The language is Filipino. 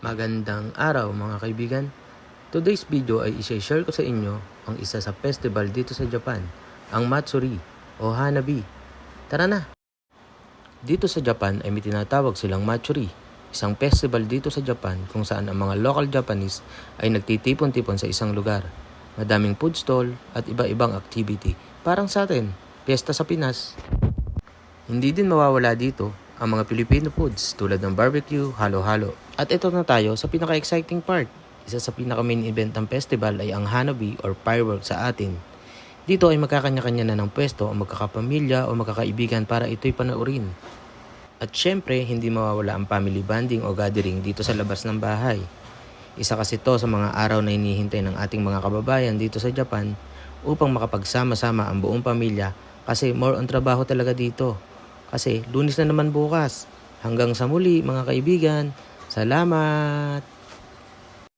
Magandang araw mga kaibigan. Today's video ay i-share ko sa inyo ang isa sa festival dito sa Japan, ang Matsuri o Hanabi. Tara na! Dito sa Japan ay may tinatawag silang Matsuri, isang festival dito sa Japan kung saan ang mga local Japanese ay nagtitipon-tipon sa isang lugar. Madaming food stall at iba-ibang activity, parang sa atin, piyesta sa Pinas. Hindi din mawawala dito ang mga Filipino foods tulad ng barbecue, halo-halo. At ito na tayo sa pinaka-exciting part. Isa sa pinaka-main event ng festival ay ang Hanabi or fireworks sa atin. Dito ay magkakanya-kanya na ng pwesto ang magkakapamilya o magkakaibigan para ito'y panoorin. At syempre, hindi mawawala ang family bonding o gathering dito sa labas ng bahay. Isa kasi to sa mga araw na hinihintay ng ating mga kababayan dito sa Japan upang makapagsama-sama ang buong pamilya kasi more on trabaho talaga dito. Kasi Lunes na naman bukas. Hanggang sa muli mga kaibigan. Salamat!